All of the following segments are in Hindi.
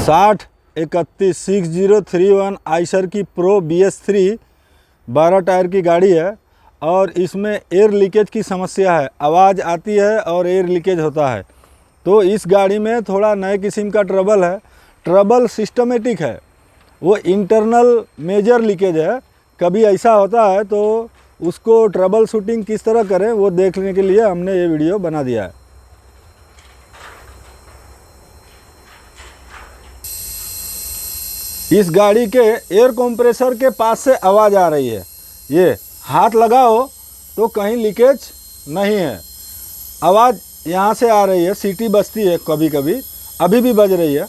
60316031 आइशर की प्रो BS3 12 टायर की गाड़ी है और इसमें एयर लीकेज की समस्या है। आवाज़ आती है और एयर लीकेज होता है। तो इस गाड़ी में थोड़ा नए किस्म का ट्रबल है। ट्रबल सिस्टमेटिक है, वो इंटरनल मेजर लीकेज है। कभी ऐसा होता है तो उसको ट्रबल शूटिंग किस तरह करें वो देखने के लिए हमने ये वीडियो बना दिया है। इस गाड़ी के एयर कंप्रेसर के पास से आवाज़ आ रही है। ये हाथ लगाओ तो कहीं लीकेज नहीं है। आवाज़ यहाँ से आ रही है, सीटी बजती है कभी कभी, अभी भी बज रही है,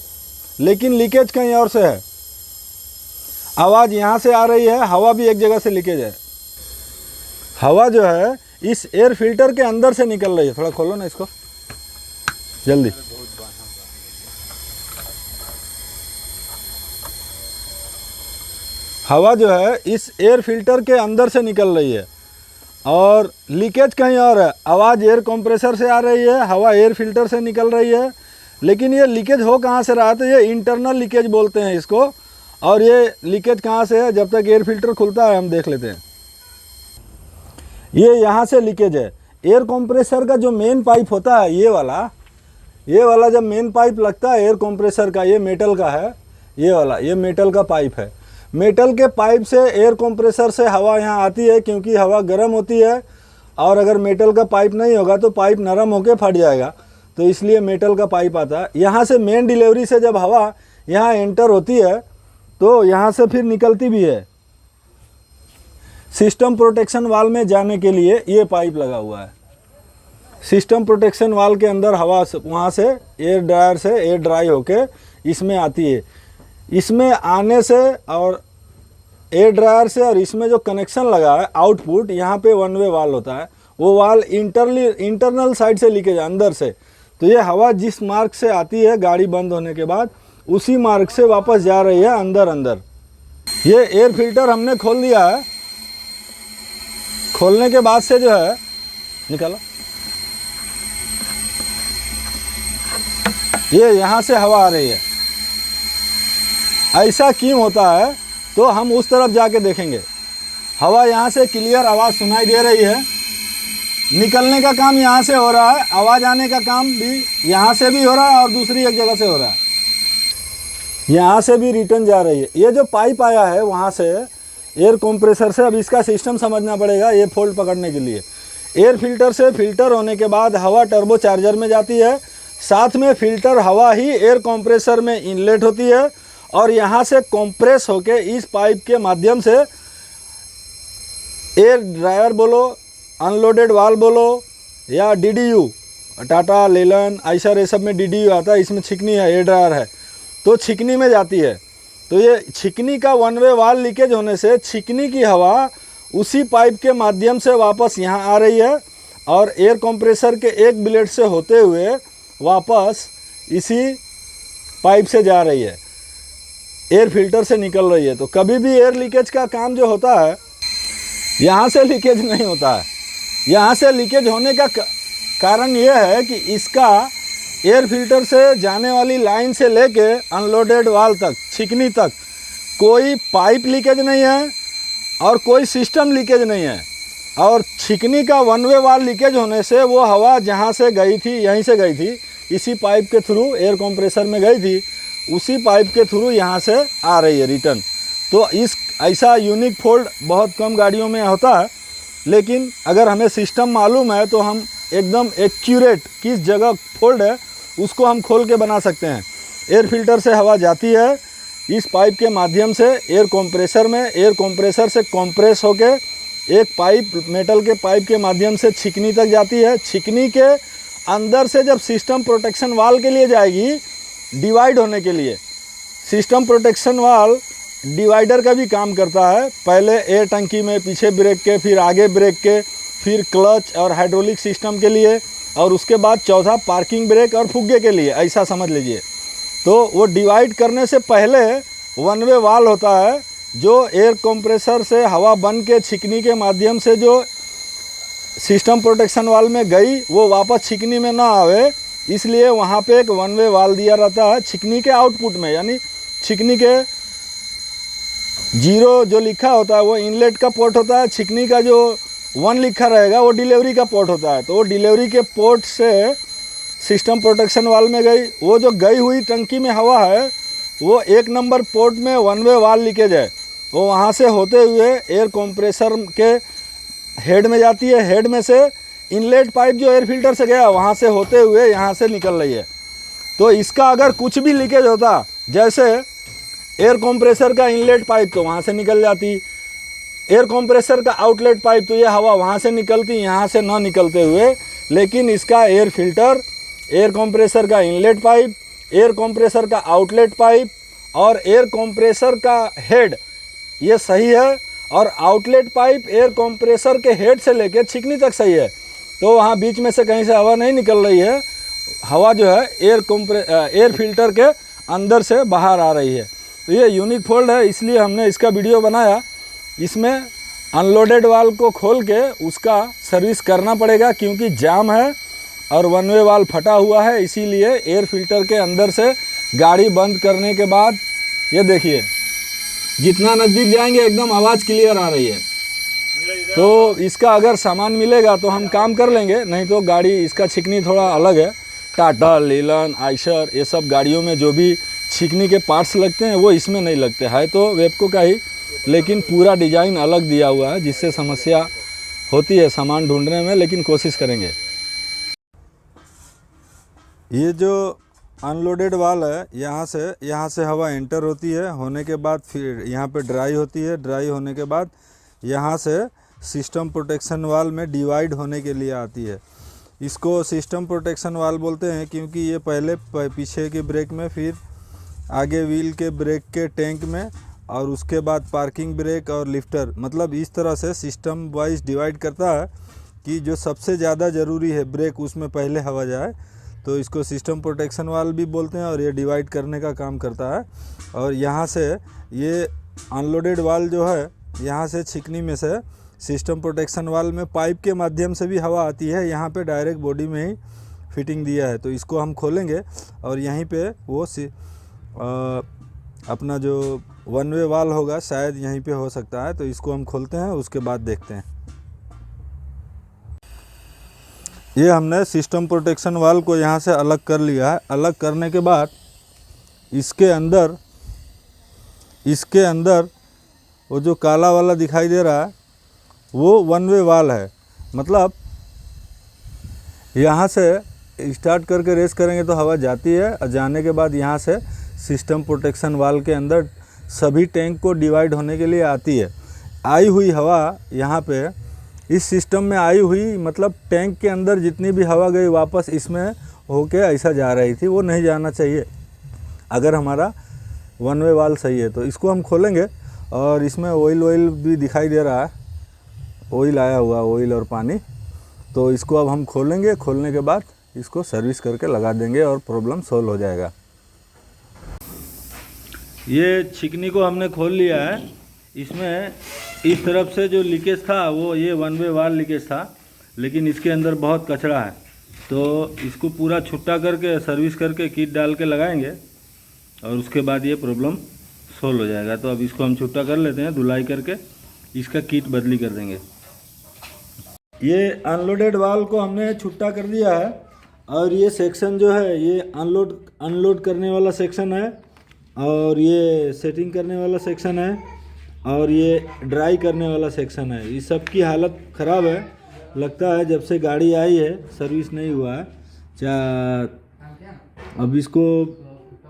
लेकिन लीकेज कहीं और से है। आवाज़ यहाँ से आ रही है, हवा भी एक जगह से लीकेज है। हवा जो है इस एयर फिल्टर के अंदर से निकल रही है। थोड़ा खोलो ना इसको जल्दी। हवा जो है इस एयर फिल्टर के अंदर से निकल रही है और लीकेज कहीं और है। आवाज़ एयर कंप्रेसर से आ रही है, हवा एयर फिल्टर से निकल रही है, लेकिन ये लीकेज हो कहाँ से रहा है? तो ये इंटरनल लीकेज बोलते हैं इसको। और ये लीकेज कहाँ से है? जब तक एयर फिल्टर खुलता है हम देख लेते हैं। ये यहाँ से लीकेज है। एयर कंप्रेसर का जो मेन पाइप होता है ये वाला जब मेन पाइप लगता है एयर कंप्रेसर का, ये मेटल का है, ये वाला ये मेटल का पाइप है। मेटल के पाइप से एयर कंप्रेसर से हवा यहाँ आती है, क्योंकि हवा गर्म होती है और अगर मेटल का पाइप नहीं होगा तो पाइप नरम होकर फट जाएगा, तो इसलिए मेटल का पाइप आता है। यहाँ से मेन डिलीवरी से जब हवा यहाँ एंटर होती है तो यहाँ से फिर निकलती भी है। सिस्टम प्रोटेक्शन वाल्व में जाने के लिए ये पाइप लगा हुआ है। सिस्टम प्रोटेक्शन वाल्व के अंदर हवा वहाँ से एयर ड्रायर से एयर ड्राई होके इसमें आती है। इसमें आने से और एयर ड्रायर से और इसमें जो कनेक्शन लगा है आउटपुट, यहाँ पे वन वे वाल्व होता है। वो वाल्व इंटरनल साइड से लीकेज है, अंदर से। तो ये हवा जिस मार्ग से आती है गाड़ी बंद होने के बाद, उसी मार्ग से वापस जा रही है अंदर। ये एयर फिल्टर हमने खोल दिया है। खोलने के बाद से जो है निकालो, ये यहाँ से हवा आ रही है। ऐसा क्यों होता है तो हम उस तरफ जाके देखेंगे। हवा यहाँ से क्लियर आवाज़ सुनाई दे रही है। निकलने का काम यहाँ से हो रहा है, आवाज़ आने का काम भी यहाँ से भी हो रहा है और दूसरी एक जगह से हो रहा है। यहाँ से भी रिटर्न जा रही है। ये जो पाइप आया है वहाँ से एयर कंप्रेसर से, अब इसका सिस्टम समझना पड़ेगा ये फोल्ड पकड़ने के लिए। एयर फिल्टर से फिल्टर होने के बाद हवा टर्बो चार्जर में जाती है, साथ में फिल्टर हवा ही एयर कंप्रेसर में इनलेट होती है और यहाँ से कंप्रेस होके इस पाइप के माध्यम से एयर ड्रायर बोलो, अनलोडेड वाल्व बोलो या DDU, टाटा लेलन आइशर ये सब में DDU आता है, इसमें छिकनी है, एयर ड्रायर है, तो छिकनी में जाती है। तो ये छिकनी का वन वे वाल्व लीकेज होने से छिकनी की हवा उसी पाइप के माध्यम से वापस यहाँ आ रही है और एयर कंप्रेसर के एक ब्लेड से होते हुए वापस इसी पाइप से जा रही है, एयर फिल्टर से निकल रही है। तो कभी भी एयर लीकेज का काम जो होता है, यहाँ से लीकेज नहीं होता है। यहाँ से लीकेज होने का कारण यह है कि इसका एयर फिल्टर से जाने वाली लाइन से लेके अनलोडेड वाल्व तक, छिकनी तक कोई पाइप लीकेज नहीं है और कोई सिस्टम लीकेज नहीं है। और छिकनी का वन वे वाल्व लीकेज होने से वो हवा जहाँ से गई थी, यहीं से गई थी, इसी पाइप के थ्रू एयर कंप्रेसर में गई थी, उसी पाइप के थ्रू यहाँ से आ रही है रिटर्न। तो इस ऐसा यूनिक फोल्ड बहुत कम गाड़ियों में होता है, लेकिन अगर हमें सिस्टम मालूम है तो हम एकदम एक्यूरेट किस जगह फोल्ड है उसको हम खोल के बना सकते हैं। एयर फिल्टर से हवा जाती है इस पाइप के माध्यम से एयर कंप्रेसर में, एयर कंप्रेसर से कंप्रेस होके एक पाइप मेटल के पाइप के माध्यम से छिकनी तक जाती है। छिकनी के अंदर से जब सिस्टम प्रोटेक्शन वाल्व के लिए जाएगी, डिवाइड होने के लिए, सिस्टम प्रोटेक्शन वाल्व डिवाइडर का भी काम करता है। पहले एयर टंकी में पीछे ब्रेक के, फिर आगे ब्रेक के, फिर क्लच और हाइड्रोलिक सिस्टम के लिए, और उसके बाद चौथा पार्किंग ब्रेक और फुग्गे के लिए, ऐसा समझ लीजिए। तो वो डिवाइड करने से पहले वन वे वाल्व होता है जो एयर कंप्रेसर से हवा बन के छिकनी के माध्यम से जो सिस्टम प्रोटेक्शन वाल्व में गई वो वापस छिकनी में ना आवे, इसलिए वहाँ पे एक वन वे वाल्व दिया रहता है छिकनी के आउटपुट में, यानी छिकनी के 0 जो लिखा होता है वो इनलेट का पोर्ट होता है, छिकनी का जो 1 लिखा रहेगा वो डिलीवरी का पोर्ट होता है। तो वो डिलीवरी के पोर्ट से सिस्टम प्रोटेक्शन वाल्व में गई, वो जो गई हुई टंकी में हवा है वो 1 नंबर पोर्ट में वन वे वाल्व लीकेज है, वो वहाँ से होते हुए एयर कंप्रेसर के हेड में जाती है, हेड में से इनलेट पाइप जो एयर फिल्टर से गया वहाँ से होते हुए यहाँ से निकल रही है। तो इसका अगर कुछ भी लीकेज होता, जैसे एयर कंप्रेसर का इनलेट पाइप तो वहाँ से निकल जाती, एयर कंप्रेसर का आउटलेट पाइप तो ये हवा वहाँ से निकलती, यहाँ से ना निकलते हुए, लेकिन इसका एयर फिल्टर, एयर कंप्रेसर का इनलेट पाइप, एयर कंप्रेसर का आउटलेट पाइप और एयर कंप्रेसर का हेड ये सही है, और आउटलेट पाइप एयर कंप्रेसर के हेड से लेकर छिकनी तक सही है। तो वहाँ बीच में से कहीं से हवा नहीं निकल रही है, हवा जो है एयर फिल्टर के अंदर से बाहर आ रही है। तो ये यूनिक फॉल्ट है, इसलिए हमने इसका वीडियो बनाया। इसमें अनलोडेड वाल्व को खोल के उसका सर्विस करना पड़ेगा, क्योंकि जाम है और वन वे वाल्व फटा हुआ है, इसीलिए एयर फिल्टर के अंदर से गाड़ी बंद करने के बाद ये देखिए जितना नज़दीक जाएंगे एकदम आवाज़ क्लियर आ रही है। तो इसका अगर सामान मिलेगा तो हम काम कर लेंगे, नहीं तो गाड़ी इसका छिकनी थोड़ा अलग है। टाटा, लीलन, आइशर ये सब गाड़ियों में जो भी छिकनी के पार्ट्स लगते हैं वो इसमें नहीं लगते, है तो वेपको का ही, लेकिन पूरा डिज़ाइन अलग दिया हुआ है, जिससे समस्या होती है सामान ढूंढने में, लेकिन कोशिश करेंगे। ये जो अनलोडेड वाल्व है, यहाँ से हवा एंटर होती है, होने के बाद फिर यहाँ पे ड्राई होती है, ड्राई होने के बाद यहाँ से सिस्टम प्रोटेक्शन वाल्व में डिवाइड होने के लिए आती है। इसको सिस्टम प्रोटेक्शन वाल्व बोलते हैं क्योंकि ये पहले पीछे के ब्रेक में, फिर आगे व्हील के ब्रेक के टैंक में, और उसके बाद पार्किंग ब्रेक और लिफ्टर, मतलब इस तरह से सिस्टम वाइज डिवाइड करता है कि जो सबसे ज़्यादा ज़रूरी है ब्रेक उसमें पहले हवा जाए। तो इसको सिस्टम प्रोटेक्शन वाल्व भी बोलते हैं और ये डिवाइड करने का काम करता है। और यहाँ से ये अनलोडेड वाल्व जो है, यहाँ से छिकनी में से सिस्टम प्रोटेक्शन वाल्व में पाइप के माध्यम से भी हवा आती है, यहाँ पे डायरेक्ट बॉडी में ही फिटिंग दिया है। तो इसको हम खोलेंगे और यहीं पे वो अपना जो वन वे वाल्व होगा शायद यहीं पे हो सकता है। तो इसको हम खोलते हैं, उसके बाद देखते हैं। ये हमने सिस्टम प्रोटेक्शन वाल्व को यहाँ से अलग कर लिया है। अलग करने के बाद इसके अंदर वो जो काला वाला दिखाई दे रहा है वो वन वे वाल्व है, मतलब यहाँ से स्टार्ट करके रेस करेंगे तो हवा जाती है, और जाने के बाद यहाँ से सिस्टम प्रोटेक्शन वाल्व के अंदर सभी टैंक को डिवाइड होने के लिए आती है। आई हुई हवा यहाँ पे इस सिस्टम में आई हुई, मतलब टैंक के अंदर जितनी भी हवा गई वापस इसमें होके ऐसा जा रही थी, वो नहीं जाना चाहिए अगर हमारा वन वे वाल्व सही है। तो इसको हम खोलेंगे और इसमें ऑयल भी दिखाई दे रहा है, ऑयल आया हुआ, ऑयल और पानी। तो इसको अब हम खोलेंगे, खोलने के बाद इसको सर्विस करके लगा देंगे और प्रॉब्लम सॉल्व हो जाएगा। ये छिकनी को हमने खोल लिया है। इसमें इस तरफ से जो लीकेज था वो ये वन वे वाल्व लीकेज था, लेकिन इसके अंदर बहुत कचरा है, तो इसको पूरा छुट्टा करके सर्विस करके किट डाल के लगाएंगे और उसके बाद ये प्रॉब्लम सोल्व हो जाएगा। तो अब इसको हम छुट्टा कर लेते हैं, धुलाई करके इसका किट बदली कर देंगे। ये अनलोडेड वाल्व को हमने छुट्टा कर दिया है, और ये सेक्शन जो है ये अनलोड करने वाला सेक्शन है, और ये सेटिंग करने वाला सेक्शन है, और ये ड्राई करने वाला सेक्शन है। इस सब की हालत ख़राब है, लगता है जब से गाड़ी आई है सर्विस नहीं हुआ है। अब इसको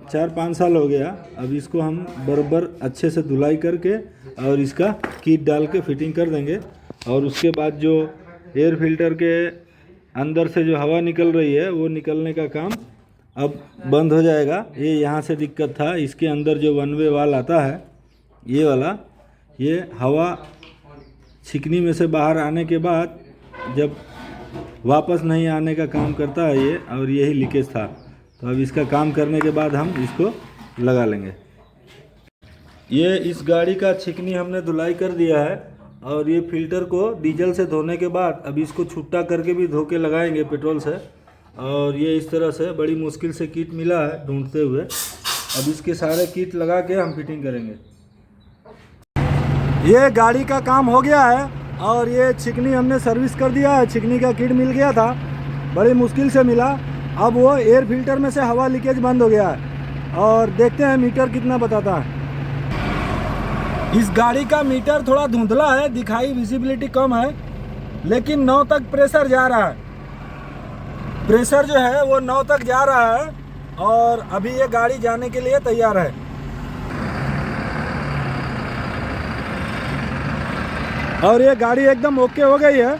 4-5 साल हो गया। अब इसको हम बराबर अच्छे से धुलाई करके और इसका किट डाल के फिटिंग कर देंगे, और उसके बाद जो एयर फिल्टर के अंदर से जो हवा निकल रही है वो निकलने का काम अब बंद हो जाएगा। ये यहाँ से दिक्कत था, इसके अंदर जो वन वे वाल्व आता है ये वाला, ये हवा छिकनी में से बाहर आने के बाद जब वापस नहीं आने का काम करता है ये, और यही लीकेज था। तो अब इसका काम करने के बाद हम इसको लगा लेंगे। ये इस गाड़ी का छिकनी हमने धुलाई कर दिया है, और ये फिल्टर को डीजल से धोने के बाद अब इसको छुट्टा करके भी धो के लगाएंगे पेट्रोल से, और ये इस तरह से बड़ी मुश्किल से किट मिला है ढूंढते हुए। अब इसके सारे किट लगा के हम फिटिंग करेंगे। ये गाड़ी का काम हो गया है और ये छिकनी हमने सर्विस कर दिया है। छिकनी का किट मिल गया था, बड़ी मुश्किल से मिला। अब वो एयर फिल्टर में से हवा लीकेज बंद हो गया है और देखते हैं मीटर कितना बताता है। इस गाड़ी का मीटर थोड़ा धुंधला है, दिखाई विजिबिलिटी कम है, लेकिन 9 तक प्रेशर जा रहा है। प्रेशर जो है वो 9 तक जा रहा है और अभी ये गाड़ी जाने के लिए तैयार है। और ये गाड़ी एकदम ओके हो गई है।